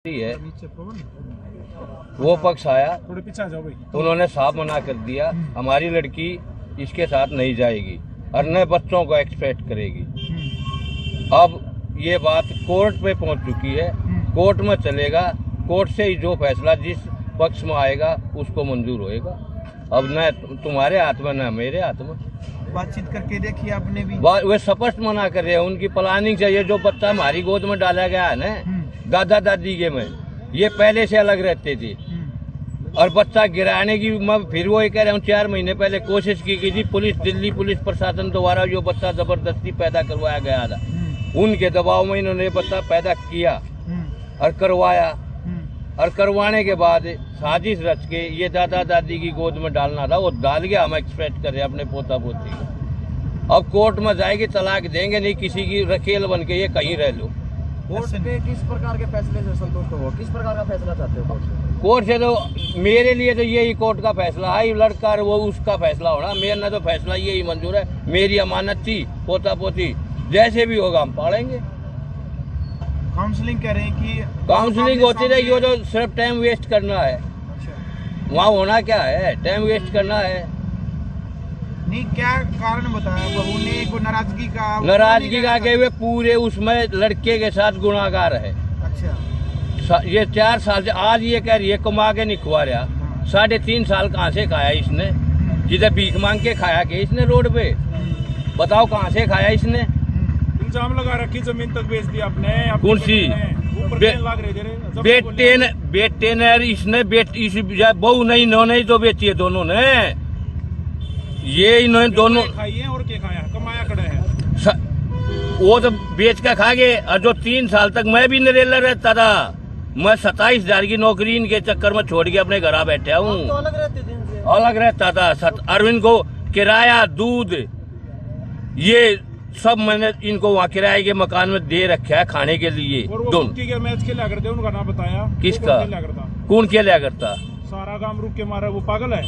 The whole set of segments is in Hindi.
है वो पक्ष आया, थोड़े पीछे आ जाओ भाई। उन्होंने साफ मना कर दिया हमारी लड़की इसके साथ नहीं जाएगी और न बच्चों को एक्सपेक्ट करेगी। अब ये बात कोर्ट पे पहुंच चुकी है, कोर्ट में चलेगा, कोर्ट से ही जो फैसला जिस पक्ष में आएगा उसको मंजूर होएगा। अब न तुम्हारे हाथ में न मेरे हाथ में। बातचीत करके देखिए आपने भी। वे स्पष्ट मना कर रहे हैं, उनकी प्लानिंग से ये जो बच्चा हमारी गोद में डाला गया है ना दादा दादी के में, ये पहले से अलग रहते थे और बच्चा गिराने की मैं फिर वो कह रहा हूँ 4 महीने पहले कोशिश की गई थी पुलिस, दिल्ली पुलिस प्रशासन द्वारा जो बच्चा जबरदस्ती पैदा करवाया गया था उनके दबाव में इन्होंने बच्चा पैदा किया और करवाया और करवाने के बाद साजिश रच के ये दादा दादी की गोद में डालना था, वो डाल गया। हम एक्सपेक्ट कर रहे हैं अपने पोता पोती को। अब कोर्ट में जाएगी, तलाक देंगे नहीं, किसी की रखेल बन के ये कहीं रह लो। कोर्ट के किस प्रकार के फैसले से संतुष्ट हो, किस प्रकार का फैसला चाहते हो कोर्ट से? तो मेरे लिए तो यही कोर्ट का फैसला है, लड़का वो उसका फैसला होना, मेरा तो फैसला यही मंजूर है। मेरी अमानत थी, पोता पोती जैसे भी होगा हम पालेंगे। काउंसलिंग कह रहे हैं कि काउंसलिंग होती रहेगी, वो तो सिर्फ टाइम वेस्ट करना है। वहाँ होना क्या है, टाइम वेस्ट करना है। नहीं, क्या कारण बताया बहू ने? को नाराजगी का के वे पूरे उसमें लड़के के साथ गुनाहगार है। अच्छा, ये 4 साल से आज ये कह रही है कमा के नहीं खुआ रहा। 3.5 साल कहाँ से खाया इसने? जिधर भीख मांग के खाया के इसने रोड पे, बताओ कहाँ से खाया इसने? इल्जाम लगा रखी जमीन तक बेच दी आपने। कौन सी? बेटे ने इसने बहू नहीं, इन्होंने ही तो बेची है दोनों ने। ये इन्होंने दोनों खाई है और क्या खाया, कमाया खड़े है। वो तो बेच कर खा गए। और जो 3 साल तक मैं भी नरेला रहता था, मैं 27,000 की नौकरी इनके चक्कर में छोड़ के अपने घर बैठा हूँ। तो अलग रहता था। अरविंद को किराया, दूध, ये सब मैंने इनको वहाँ किराए के मकान में दे रखा है खाने के लिए। दोनों मैच खेला करते, उनका नाम बताया। किसका? कौन खेला करता? सारा काम रुक के मारा, वो पागल है।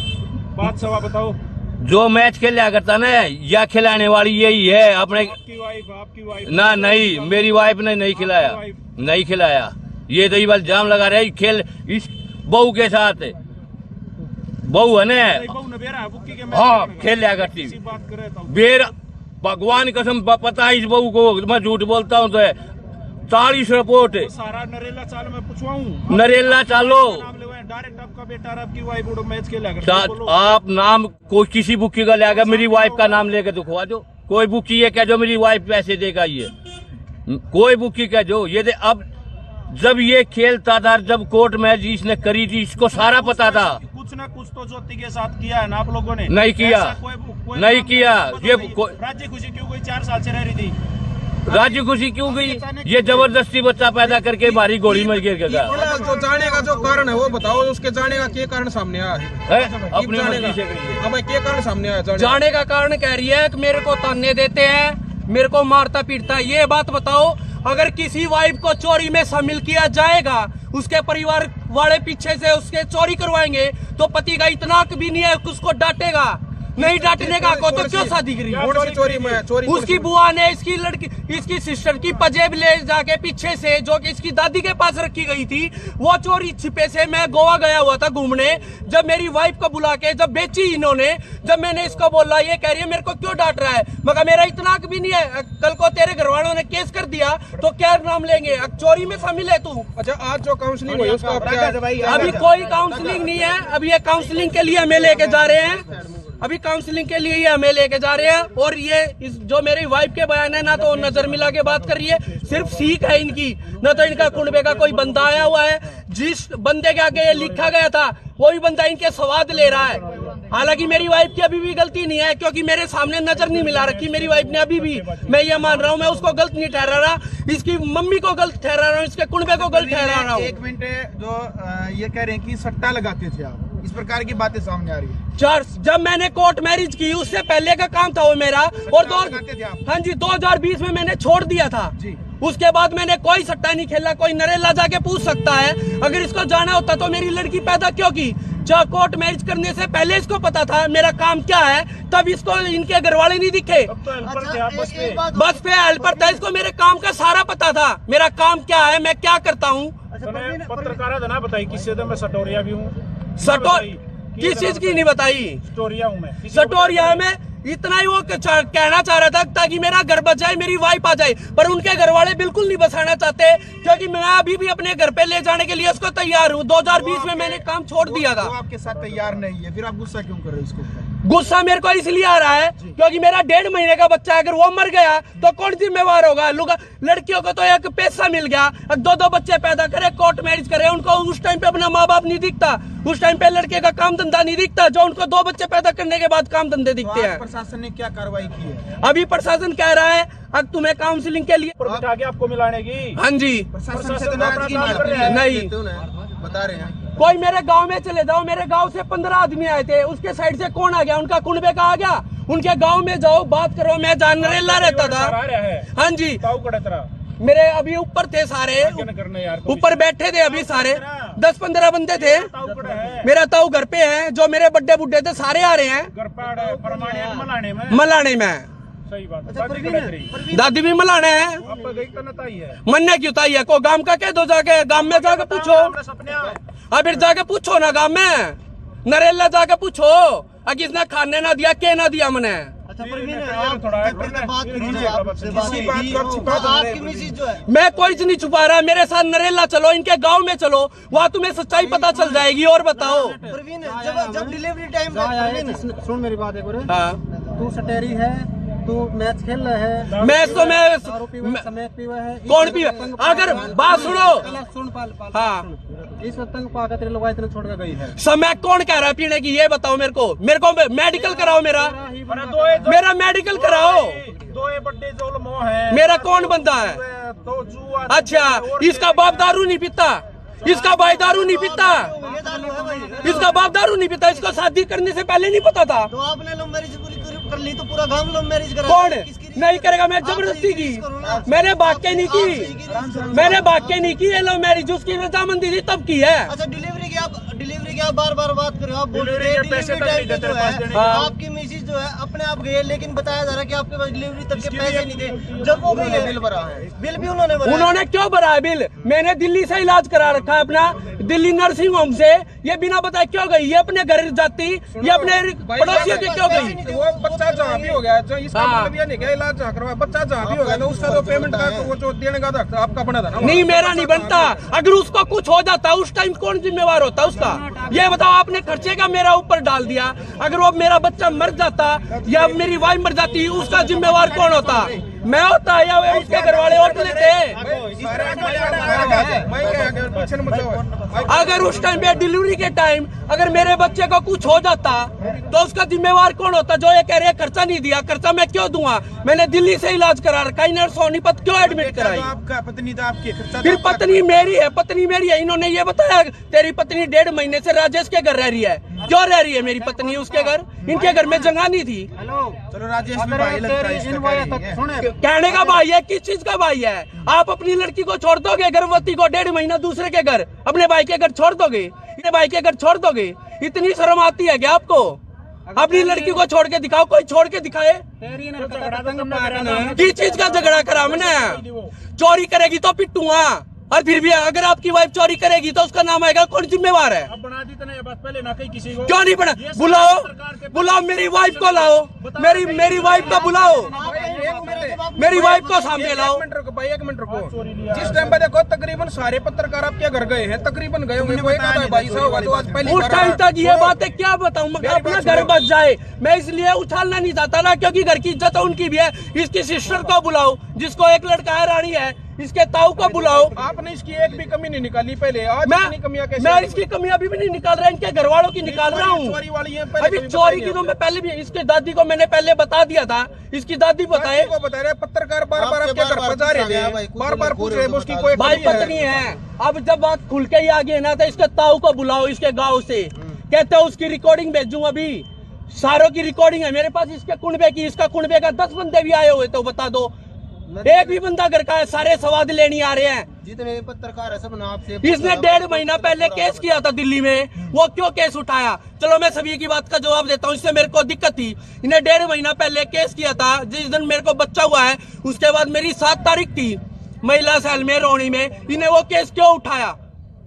बात सवा बताओ। जो मैच खेला करता ना, या खिलाने वाली यही है अपने। आपकी वाइफ ना, नहीं, मेरी वाइफ ने नहीं खिलाया, नहीं खिलाया। ये तो इल्जाम लगा रहे खेल इस बहू के साथ। बहू है ना, हाँ, खेल लिया करती। बेर भगवान कसम पता है इस बहू को, मैं झूठ बोलता हूँ तो 40 रिपोर्ट। सारा नरेला चाल में पूछवाऊं? नरेला चालो डायरेक्ट आपका बेटा और आपकी वाइफ मैच खेला करते। आप नाम कोई किसी बुकी का ले, मेरी वाइफ का नाम लेके दिखवा दो। कोई बुकी ये कह दो मेरी वाइफ पैसे देगा, ये कोई बुकी कह दो। ये अब जब ये खेलता था, जब कोर्ट मैच इसने करी थी, इसको सारा पता था। कुछ ना कुछ तो ज्योति के साथ किया है ना आप लोगों ने? नहीं किया, नहीं किया। ये राज्य खुशी क्यों गई? 4 साल से रह रही थी। राज्य खुशी क्यों गई? ये जबरदस्ती बच्चा पैदा करके हमारी गोली में गिर गया। जो जाने का जो कारण है वो बताओ, उसके जाने का क्या कारण सामने आया है? अपने मर्जी से करिए। अब क्या कारण सामने आया? जाने का कारण कह रही है कि मेरे को ताने देते हैं, मेरे को मारता पीटता है। ये बात बताओ, अगर किसी वाइफ को चोरी में शामिल किया जाएगा, उसके परिवार वाले पीछे से उसके चोरी करवाएंगे, तो पति का इतना भी नहीं है कि उसको डांटेगा। नहीं डांटने का को तो क्यों शादी करी? चोरी उसकी बुआ ने इसकी लड़की, इसकी सिस्टर की पजेब ले जाके पीछे से, जो कि इसकी दादी के पास रखी गई थी, वो चोरी छिपे से। मैं गोवा गया हुआ था घूमने, जब मेरी वाइफ को बुला के जब बेची इन्होंने, जब मैंने इसको बोला, ये कह रही है मेरे को क्यों डांट रहा है? मगर मेरा इतना भी नहीं है, कल को तेरे घर वालों ने केस कर दिया तो क्या नाम लेंगे? चोरी में शामिल है तू। अच्छा, आज जो काउंसलिंग हुई उसका अभी कोई काउंसलिंग नहीं है। अभी ये काउंसलिंग के लिए हमें लेके जा रहे हैं, अभी काउंसलिंग के लिए ये हमें लेके जा रहे हैं। और ये जो मेरी वाइफ के बयान है, ना तो नजर मिला के बात कर रही है, सिर्फ सीख है इनकी, ना तो इनका कुनबे का कोई बंदा आया हुआ है। जिस बंदे के आगे ये लिखा गया था वही बंदा इनके स्वाद ले रहा है। हालांकि मेरी वाइफ की अभी भी गलती नहीं है, क्योंकि मेरे सामने नजर नहीं मिला रखी मेरी वाइफ ने अभी भी। मैं ये मान रहा हूँ, मैं उसको गलत नहीं ठहरा रहा, इसकी मम्मी को गलत ठहरा रहा हूँ, इसके कुनबे को गलत ठहरा रहा हूँ। 1 मिनट, जो ये कह रहे हैं कि सट्टा लगाते थे आप, इस प्रकार की बातें सामने आ रही है। जब मैंने कोर्ट मैरिज की, उससे पहले का काम था वो मेरा। और हाँ जी, 2020 में मैंने छोड़ दिया था जी। उसके बाद मैंने कोई सट्टा नहीं खेला। कोई नरेला जाके पूछ सकता है, अगर इसको जाना होता तो मेरी लड़की पैदा क्यों की? जब कोर्ट मैरिज करने से पहले इसको पता था मेरा काम क्या है, तब इसको इनके घर वाले नहीं दिखे। बस पे हेल्पर था, इसको मेरे काम का सारा पता था, मेरा काम क्या है, मैं क्या करता हूँ। पत्रकार ना बताई किससे तो मैं सटोरिया भी हूँ। किस चीज की नहीं बताई? सटोरिया हूँ मैं। सटोरिया में इतना ही वो कहना चाह रहा था ताकि मेरा घर बच जाए, मेरी वाइफ आ जाए, पर उनके घर वाले बिल्कुल नहीं बसाना चाहते, क्योंकि मैं अभी भी अपने घर पे ले जाने के लिए उसको तैयार हूँ। 2020 में मैंने काम छोड़ दिया था। वो आपके साथ तैयार नहीं है, फिर आप गुस्सा क्यों कर रहे हो इसको? गुस्सा मेरे को इसलिए आ रहा है क्योंकि मेरा 1.5 महीने का बच्चा है, अगर वो मर गया तो कौन जिम्मेवार होगा? लड़कियों को तो एक पैसा मिल गया, 2-2 बच्चे पैदा करे, कोर्ट मैरिज करे, उनको उस टाइम पे अपना माँ बाप नहीं दिखता, उस टाइम पे लड़के का काम धंधा नहीं दिखता, जो उनको 2 बच्चे पैदा करने के बाद काम धंधे दिखते हैं। प्रशासन ने क्या कार्रवाई की है? अभी प्रशासन कह रहा है अब तुम्हें काउंसलिंग के लिए बिठा के आपको मिलाने की। हाँ जी, प्रशासन से तो नाराजगी नहीं नहीं बता रहे हैं। कोई मेरे गांव में चले जाओ, मेरे गांव से 15 आदमी आए थे, उसके साइड से कौन आ गया? उनका कुनबे का आ गया। उनके गांव में जाओ, बात करो। मैं जान नरेला रहता था। हाँ जी, मेरे अभी ऊपर थे सारे, ऊपर बैठे थे अभी सारे 10-15 बंदे थे। मेरा ताऊ घर पे है, जो मेरे बड्डे बुड्ढे थे सारे आ रहे हैं मलाने में। सही बात। दादी भी मलाने है, मन्ने क्यों ताई है? को गांव का कह दो, जाके गांव में जाके पूछो। अब जाके पूछो ना, गांव में नरेला जाके पूछो, किसने खाने ना दिया, के ना दिया मैंने। मैं कोई चीज नहीं छुपा रहा, मेरे साथ नरेला चलो, इनके गांव में चलो, वहाँ तुम्हें सच्चाई पता चल जाएगी। और बताओ, जब डिलीवरी टाइम, सुन मेरी बात एक बार। हाँ, तू सटेरी है, तू मैच खेल रहा है, मैच तो मैं समेत पीवा है, कौन पीवा? अगर बात सुनो, सुन हाँ, इस वक्त तक पाकर तेरे लोग इतने छोड़ के गई है। समय कौन कह रहा है पीने की? ये बताओ मेरे को मेडिकल कराओ, मेरा मेडिकल कराओ। मेरा कौन बंदा है? अच्छा, इसका बाप दारू नहीं पीता, इसका भाई दारू नहीं पीता, इसका बाप दारू नहीं पीता। इसको शादी करने से पहले नहीं पता था। तो आपने लव मैरिज कर ली तो पूरा गांव लव मैरिज करा। कौन नहीं करेगा? मैं जबरदस्ती की, मैंने भाग के नहीं की, मैंने भाग के नहीं की। ये लव मैरिज उसकी रजामंदी थी तब की है। अच्छा, डिलीवरी की आप बार बार बात कर रहे हो, आप बोल रहे हैं पैसे तक नहीं देते, आपकी मिसेज जो है अपने आप गए, लेकिन बताया जा रहा है कि आपके पास डिलीवरी तक के पैसे नहीं थे। जब वो गई बिल भरा है, बिल भी उन्होंने क्यों भरा है बिल? मैंने दिल्ली से इलाज करा रखा है अपना, दिल्ली नर्सिंग होम से। ये बिना बताए क्यों गई? ये अपने घर जाती, ये अपने पड़ोसियों की क्यों गई? वो बच्चा जहाँ भी हो गया, जो इसका मतलब ये नहीं कि इलाज जहाँ करवाया, बच्चा जहाँ भी हो गया, उसका जो पेमेंट का वो जो देने का था आपका बना था ना। नहीं, मेरा नहीं बनता। अगर उसको कुछ हो जाता उस टाइम कौन जिम्मेवार होता उसका? ये बताओ, आपने खर्चे का मेरा ऊपर डाल दिया। अगर वो मेरा बच्चा मर जाता या मेरी वाइफ मर जाती, उसका जिम्मेवार कौन होता? मैं होता या उसके घर वाले होते लेते? अगर उस टाइम पे डिलीवरी के टाइम अगर मेरे बच्चे को कुछ हो जाता तो उसका जिम्मेवार कौन होता? जो ये कह रहे हैं खर्चा नहीं दिया, खर्चा मैं क्यों दूंगा? मैंने दिल्ली से इलाज करा रखा, इन्हें सोनीपत क्यों एडमिट कराई? आपका पत्नी था आपकी, फिर पत्नी मेरी है, पत्नी मेरी है। इन्होंने ये बताया तेरी पत्नी 1.5 महीने से राजेश के घर रह रही है। क्यों रह रही है मेरी पत्नी उसके घर? इनके घर में जगह नहीं थी। चलो राजेश भी भाई लगता है, कहने का भाई है, किस चीज का भाई है? आप अपनी लड़की को छोड़ दोगे गर्भवती को 1.5 महीना दूसरे के घर, अपने भाई के घर छोड़ दोगे? ये भाई के घर छोड़ दोगे? इतनी शर्म आती है क्या आपको? अपनी लड़की को छोड़ के दिखाओ, कोई छोड़ के दिखाए। किस चीज का झगड़ा करा मैंने? चोरी करेगी तो पिटूंगा, और फिर भी अगर आपकी वाइफ चोरी करेगी तो उसका नाम आएगा, कौन जिम्मेवार है? अब बना दी तो नहीं, बस पहले ना कहीं किसी को। क्यों नहीं बना? बुलाओ मेरी वाइफ को लाओ, मेरी वाइफ को बुलाओ, मेरी वाइफ को सामने लाओ। भाई 1 मिनट रुको। जिस टाइम पे देखो तकरीबन सारे पत्रकार आपके घर गए हैं, तकरीबन गए होंगे, कोई कहता है भाई साहब तो आज पहले उस टाइम तक ये बातें क्या बताऊं? मगर अपना घर बच जाए, मैं इसलिए उछालना नहीं चाहता ना, क्योंकि घर की इज्जत उनकी भी है। इसकी सिस्टर को बुलाओ, जिसको एक लड़का है, रानी है, इसके ताऊ को बुलाओ। आपने इसकी एक भी कमी नहीं निकाली पहले, आज इतनी कमियां कैसे? मैं इसकी कमी अभी भी नहीं निकाल रहा, इनके घर वालों की निकाल रहा हूँ। चोरी वाली है, अभी चोरी की तो मैं पहले भी इसकी दादी को मैंने पहले बता दिया था। इसकी दादी बताए को बता रहे पत्रकार बार-बार आपके घर पर जा रहे थे, बार-बार पूछ रहे उसकी कोई भाई पत्नी है। अब जब बात खुल के ही आ गई ना, तो इसके ताऊ को बुलाओ, इसके गाँव से। कहते हो उसकी रिकॉर्डिंग भेजूं, अभी सारों की रिकॉर्डिंग है मेरे पास, इसके कुनबे की, इसका कुनबे का 10 बंदे भी आए हुए, तो बता दो एक भी बंदा घर का है? सारे सवाद लेने आ रहे हैं। जितने पत्रकार है सब ना आपसे। इसने 1.5 महीना पहले केस किया था दिल्ली में, वो क्यों केस उठाया? चलो मैं सभी की बात का जवाब देता हूँ, इससे मेरे को दिक्कत थी। इन्हें 1.5 महीना पहले केस किया था, जिस दिन मेरे को बच्चा हुआ है उसके बाद मेरी 7 तारीख थी महिला सेल में रोहनी में। इन्हें वो केस क्यों उठाया?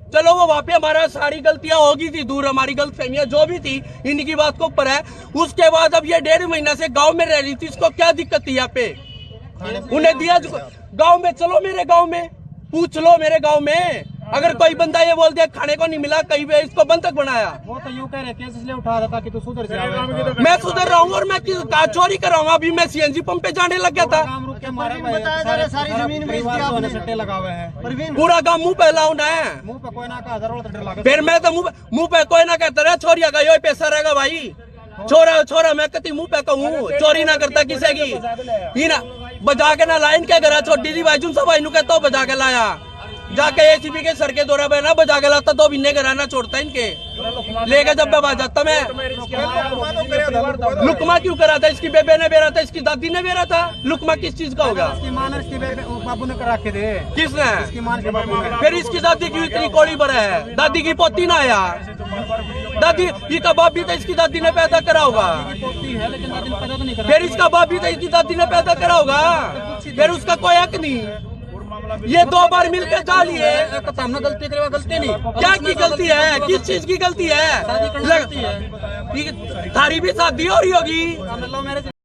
चलो वो वहाँ पे हमारा सारी गलतियां होगी थी दूर, हमारी गलतफहमियां जो भी थी इनकी बात को ऊपर है। उसके बाद अब ये 1.5 महीना से गांव में रह रही थी, इसको क्या दिक्कत थी यहाँ पे? उन्हें दिया गांव में, चलो मेरे गांव में पूछ लो, मेरे गांव में अगर कोई बंदा ये बोल दिया खाने को नहीं मिला, कहीं पे इसको बंधक बनाया। वो तो यूं कह रहे केस इसलिए उठा रहा था कि तू सुधर जाए। मैं सुधर रहा हूँ और मैं चोरी कर रहा हूँ। अभी मैं सीएनजी पंप पे जाने लग गया था। बताया जा रहा है सारी जमीन में सट्टे लगा हुए हैं, पूरा गाँव मुंह पे लाउना है, मुंह पे कोई ना कहा। फिर मैं तो मुंह पे कोई ना कहता रहा छोरिया का यो पैसा रहेगा भाई, छोरा मैं कहती मुंह पे कहूँ, चोरी ना करता किसी की। ना बजा के ना लाइन के घर छोटी दी भाई जुन सब भाई कहता हूँ बजा के लाया, जाके एसीपी के सर के दौरा पे ना बजा के लाता, 2 महीने घराना छोड़ता इनके लेके जब मैं जाता मैं। लुकमा क्यों करा था? इसकी बेबे ने बेरा था, इसकी दादी ने बेरा था। लुकमा किस चीज का होगा? बाबू ने करा के दे। किसने? फिर इसकी दादी क्यों इतनी कोड़ी बड़ा है? दादी की पोती ना आया, दादी इसका बाप भी था, इसकी दादी ने पैदा करा होगा। फिर इसका बाप भी था, इसकी दादी ने पैदा करा होगा। फिर उसका कोई हक नहीं। ये 2 बार मिलकर जा लिए, गलती नहीं। क्या की गलती है? किस चीज की गलती है? थारी भी शादी हो रही होगी।